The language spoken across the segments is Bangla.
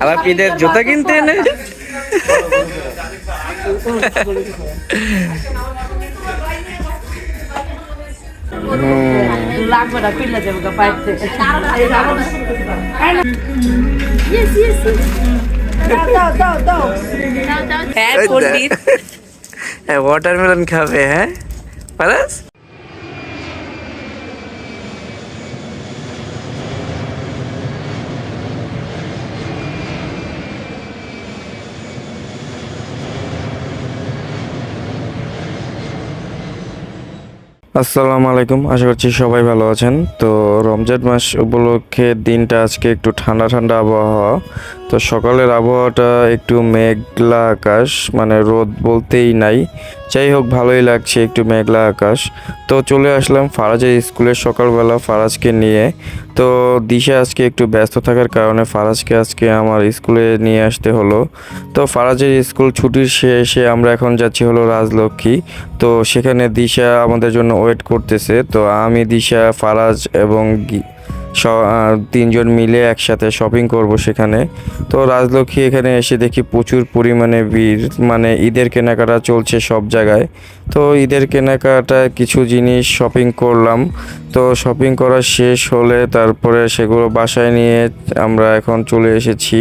আবার ঈদের জুতা কিনতে এনে লাগবে না পিল্লা যাবো বাইরে ওয়াটারমেলন খাবে হ্যাঁ পারাস আসসালামু আলাইকুম, আশা করছি সবাই ভালো আছেন। তো রমজান মাস উপলক্ষে দিনটা আজকে একটু ঠান্ডা ঠান্ডা আবহাওয়া। তো সকালের আবহাওয়াটা একটু মেঘলা আকাশ, মানে রোদ বলতেই নাই, যাই হোক ভালোই লাগছে, একটু মেঘলা আকাশ। তো চলে আসলাম ফারাজের স্কুলে সকালবেলা ফারাজকে নিয়ে। তো দিশা আজকে একটু ব্যস্ত থাকার কারণে ফারাজকে আজকে আমার স্কুলে নিয়ে আসতে হলো। তো ফারাজের স্কুল ছুটির শেষে আমরা এখন যাচ্ছি হলো রাজলক্ষ্মী। তো সেখানে দিশা আমাদের জন্য ওয়েট করতেছে। তো আমি, দিশা, ফারাজ এবং তিনজন মিলে একসাথে শপিং করব সেখানে। তো রাজলক্ষ্মী এখানে এসে দেখি প্রচুর পরিমাণে ভিড়, মানে ঈদের কেনাকাটা চলছে সব জায়গায়। তো ঈদের কেনাকাটা কিছু জিনিস শপিং করলাম। তো শপিং করা শেষ হলে তারপরে সেগুলো বাসায় নিয়ে আমরা এখন চলে এসেছি।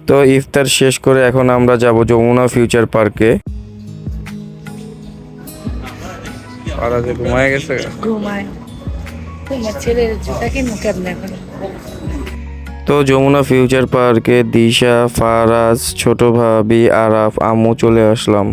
তো ইফতার শেষ করে এখন আমরা যাব যমুনা ফিউচার পার্কে। ঘুমায় গেছে, তো যমুনা ফিউচার পার্কে দিশা, ফারাজ, ছোট ভাবি, আরাফ, আম্মু চলে আসলাম।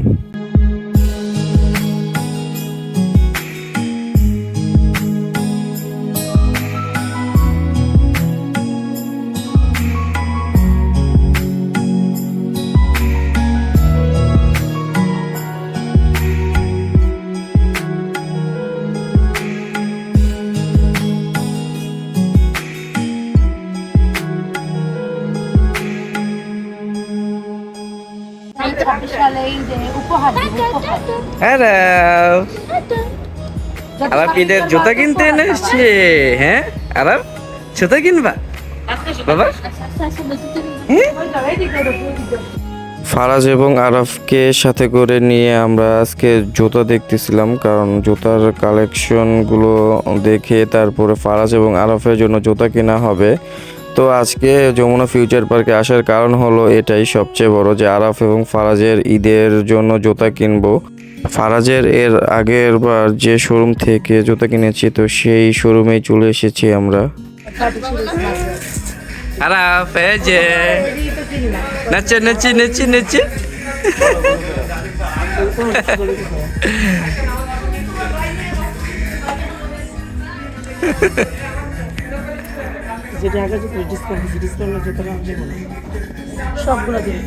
আবার ঈদের জুতা কিনতে এনে এসছে হ্যাঁ, আরাম জুতা কিনবা বাবা। ফারাজ এবং আরাফকে সাথে করে নিয়ে আমরা আজকে জুতা দেখতেছিলাম, কারণ জুতার কালেকশনগুলো দেখে তারপরে ফারাজ এবং আরাফের জন্য জুতা কেনা হবে। তো আজকে যমুনা ফিউচার পার্কে আসার কারণ হলো এটাই সবচেয়ে বড়, যে আরাফ এবং ফারাজের ঈদের জন্য জুতা কিনবো। ফারাজের এর আগের বার যে শোরুম থেকে জুতা কিনেছি, তো সেই শোরুমেই চলে এসেছি আমরা। আরাফ যে নাচে নাচে নাচে নাচে যেটা আগে যে ডিসকাউন্ট যেটা সবগুলো দিন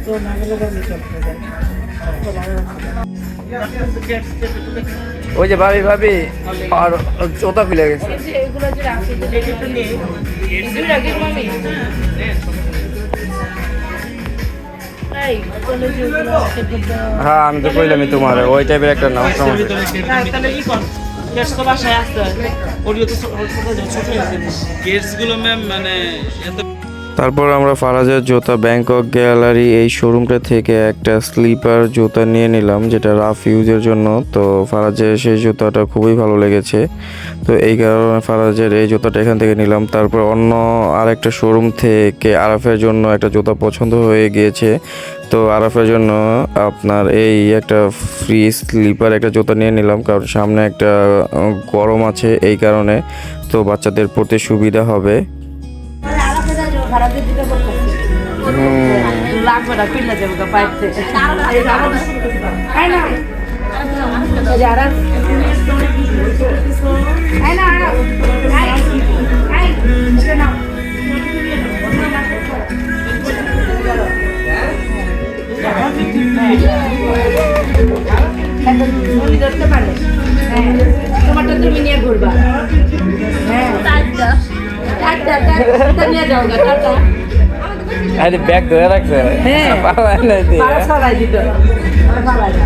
তো না গেলে ওই যে ভাবি ভাবি আর জুতা খুলে গেছে। হ্যাঁ আমি তো কইলামই তোমার ওই টাইপের একটা নাম। তারপর আমরা ফারাজের জুতা ব্যাংকক গ্যালারি এই শোরুমটা থেকে একটা স্লিপার জুতা নিয়ে নিলাম, যেটা রাফ ইউজের জন্য। তো ফারাজের সেই জুতাটা খুবই ভালো লেগেছে, তো এই কারণে ফারাজের এই জুতাটা এখান থেকে নিলাম। তারপর অন্য আরেকটা শোরুম থেকে আরাফের জন্য একটা জুতা পছন্দ হয়ে গিয়েছে, তো আরাফের জন্য আপনার এই একটা ফ্রি স্লিপার একটা জুতা নিয়ে নিলাম, কারণ সামনে একটা গরম আছে এই কারণে, তো বাচ্চাদের পড়তে সুবিধা হবে। লাগবে না পিল্লা যাবো বাইরে ধরতে পারলে তোমারটা তুমি নিয়ে ঘুরবা। হ্যাঁ টাটা নিয়ে যাও গা টাটা আরে ব্যাগ ধরে রাখছে হ্যাঁ। পাওয়া নাই দিয়ে পাড়া ছড়াই দিত পাড়াই না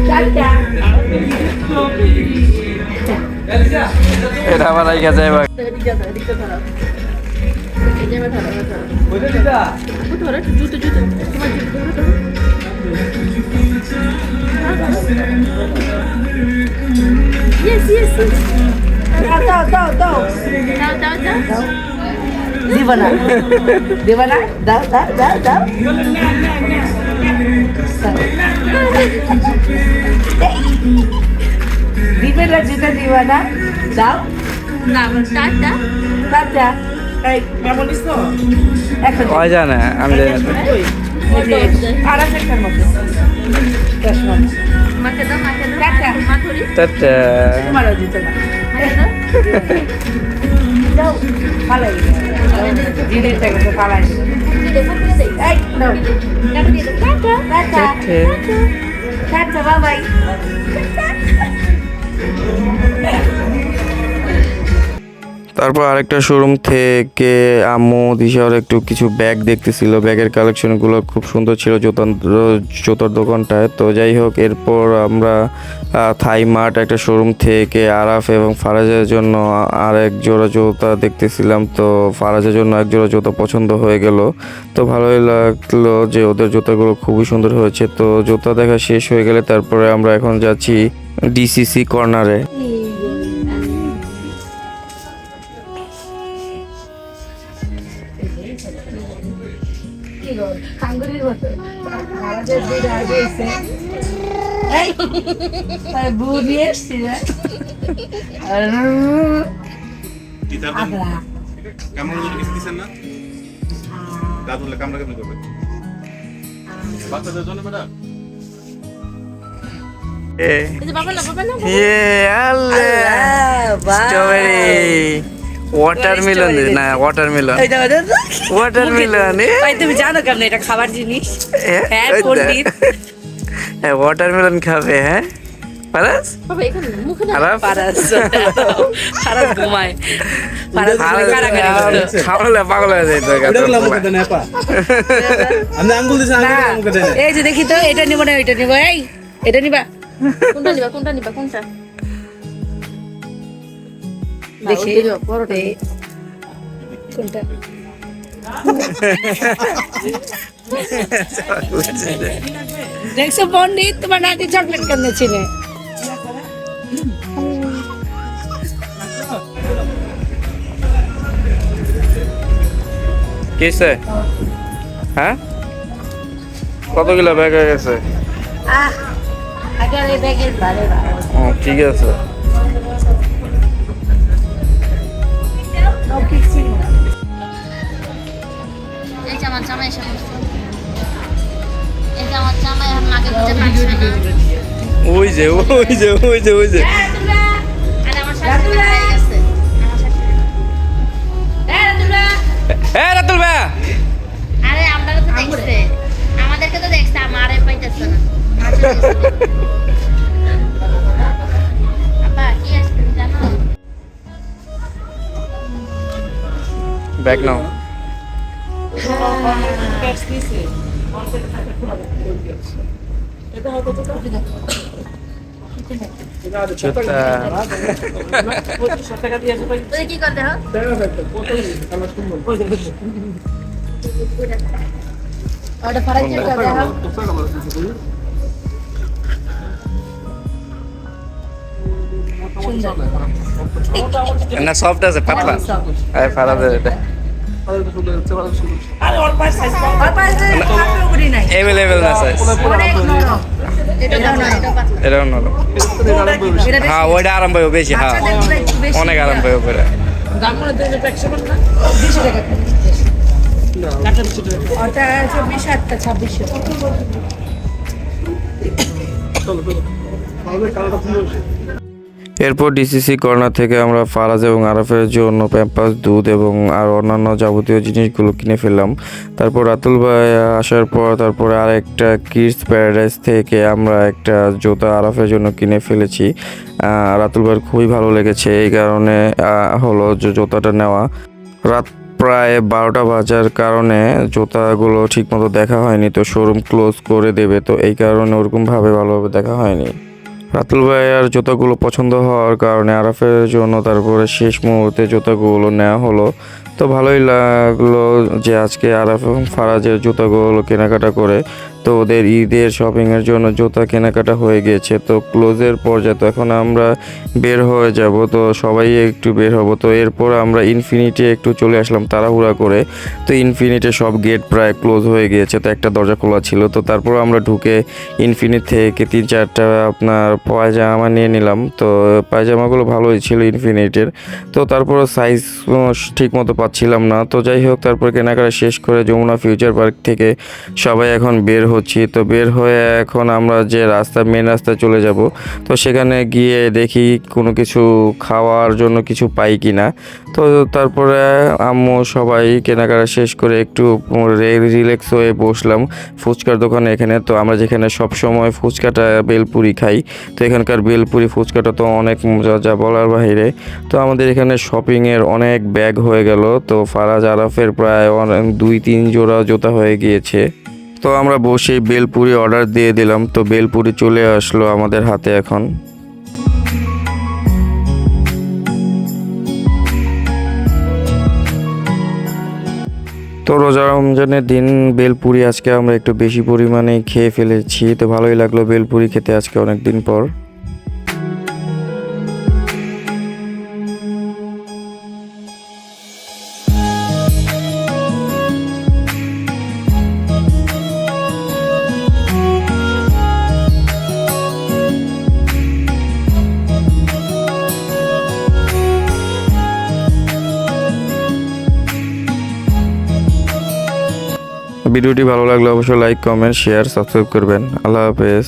টাটা এটা আমার আইগা যায় ভাই এদিকে ধরো এই যে ধরো জুতো জুতো তোমার জুতো ধরো Yes, yes, yes. দাও দিবা না দাও দিবে না যেটা দিবা না দাও না টাটা টাটা এই কেমন ইস তো এখন ওই জানে আমি জানি না। আর একটার মধ্যে মাকে দাও টাটা। মা ধরি টাটা তোমারও দিতে না দাও ফালাই জিনিসটাকে তো ফালাই এই দাও টাটা টাটা বাবাই তারপর আরেকটা শোরুম থেকে আম্মু দিশার একটু কিছু ব্যাগ দেখতেছিল, ব্যাগের কালেকশনগুলো খুব সুন্দর ছিল জুতোর দোকানটায়। তো যাই হোক, এরপর আমরা থাই মার্ট একটা শোরুম থেকে আরাফ এবং ফারাজের জন্য আর এক জোড়া জুতা দেখতেছিলাম। তো ফারাজের জন্য এক জোড়া জুতা পছন্দ হয়ে গেল, তো ভালোই লাগলো যে ওদের জুতাগুলো খুবই সুন্দর হয়েছে। তো জুতা দেখা শেষ হয়ে গেলে তারপরে আমরা এখন যাচ্ছি ডিসিসি কর্নারে। বউ নিয়ে এসছি রে আগলা কামড় কিছু দিচ্ছেন না দাদুলে কামড়া কেমনি করবে বাচ্চাদের জন্য ম্যাডাম এই যে বাবা না ওয়াটারমেলন না ওয়াটারমেলন ভাই তুমি জানো কেমন এটা খাবার জিনিস হ্যাঁ পণ্ডিত ওয়াটারমেলন খাবে। হ্যাঁ পারাস বাবা এখানে মুখে না আরাফ খারাপ ঘুমায় কারাগারি করতো। খাওয়ালে পাগল হয়ে যায় আমি আঙ্গুল দিছি না, এই যে দেখি তো এটা নিব না ওইটা নিব এই এটা নিবা কোনটা নিবা কোনটা দেখি বড়টা এই, কোনটা দেখছো পণ্ডিত তোমার নাতি চকলেট কেমনে চিনে কিসে? হ্যাঁ কতগুলো ব্যাগ হয়ে গেছে? আগে এই ব্যাগের বারে ও ঠিক আছে। এই যে আমার জামাই এসে বসছে এই যে আমার জামাই এখন মাকে খুঁজে পাচ্ছে না ওই যে আরে আমার শাশুড়ি হয়ে গেছে আমার শাশুড়ি হ্যাঁ রাতুল ভাই আরে আমরা তো দেখছে আমাদেরকে তো দেখছে আমারে পাইতেছে না আপা কি আসছে জানো ব্যাগ নাও। জুতা তুই কি করতে হো ওটা ফারাক কি করতে হো না সফট আছে পাতলা। আরে ফারাদের এটা আরে ওর পাশ কাপড় করি নাই অ্যাভেলেবল না সাইজ। অনেক নরম এটা দাও না এটা পাতলা এটাও নরম। এটা বেশি হ্যাঁ ওইটা আরাম পাইব বেশি। হ্যাঁ বাচ্চাদের একটু বেশি অনেক আরাম পাইব পরে। 200 টাকা ওটা 24 আটটা 2600 এরপর ডিসিসি কর্নার থেকে আমরা ফারাজ এবং আরাফের জন্য প্যাম্পাস, দুধ এবং আর অন্যান্য যাবতীয় জিনিসগুলো কিনে ফেললাম। তারপর রাতুল ভাই আসার পর তারপরে আরেকটা কিডস প্যারাডাইস থেকে আমরা একটা জুতা আরাফের জন্য কিনে ফেলেছি। রাতুল ভাইয়ের খুবই ভালো লেগেছে, এই কারণে হলো যে জুতাটা নেওয়া। রাত প্রায় 12টা বাজার কারণে জুতাগুলো ঠিকমতো দেখা হয়নি, তো শোরুম ক্লোজ করে দেবে, তো এই কারণে ওরকমভাবে ভালোভাবে দেখা হয়নি। রাতুল ভাইয়ার জুতাগুলো পছন্দ হওয়ার কারণে আরাফের জন্য তারপরে শেষ মুহূর্তে জুতাগুলো নেওয়া হলো। তো ভালোই লাগলো যে আজকে আরাফ এবং ফারাজের জুতাগুলো কেনাকাটা করে তো ওদের ঈদের শপিংয়ের জন্য জুতা কেনাকাটা হয়ে গিয়েছে। তো ক্লোজের পর্যায়ে তো এখন আমরা বের হয়ে যাব, তো সবাই একটু বের হব। তো এরপর আমরা ইনফিনিটি একটু চলে আসলাম তাড়াহুড়া করে। তো ইনফিনিটি সব গেট প্রায় ক্লোজ হয়ে গিয়েছে, তো একটা দরজা খোলা ছিল। তো তারপর আমরা ঢুকে ইনফিনিট থেকে 3-4টা আপনার পায়জামা নিয়ে নিলাম। তো পায়জামাগুলো ভালোই ছিল ইনফিনিটের। তো তারপর সাইজ ঠিক মতো পাচ্ছিলাম না। তো যাই হোক, তারপর কেনাকাটা শেষ করে যমুনা ফিউচার পার্ক থেকে সবাই এখন বের হচ্ছি। তো বের হয়ে এখন আমরা যে মেন রাস্তায় চলে যাব। তো সেখানে গিয়ে দেখি কোনো কিছু খাওয়ার জন্য কিছু পাই কি না। তো তারপরে আম্মু সবাই কেনাকাটা শেষ করে একটু রিল্যাক্স হয়ে বসলাম ফুচকার দোকানে এখানে। তো আমরা যেখানে সব সময় ফুচকাটা বেলপুরি খাই, তো এখানকার বেলপুরি ফুচকাটা তো অনেক মজা, যা বলার বাইরে। তো আমাদের এখানে শপিংয়ের অনেক ব্যাগ হয়ে গেল। তো ফারাজ আরাফের প্রায় 2-3 জোড়া জুতা হয়ে গিয়েছে। তো আমরা বসেই বেলপুরি অর্ডার দিয়ে দিলাম। তো বেলপুরি চলে আসলো আমাদের হাতে এখন। তো রোজা রমজানের দিন বেলপুরি আজকে আমরা একটু বেশি পরিমাণে খেয়ে ফেলেছি। তো ভালোই লাগলো বেলপুরি খেতে আজকে অনেক দিন পর। ভিডিওটি ভালো লাগলে অবশ্যই লাইক, কমেন্ট, শেয়ার, সাবস্ক্রাইব করবেন। আল্লাহ হাফেজ।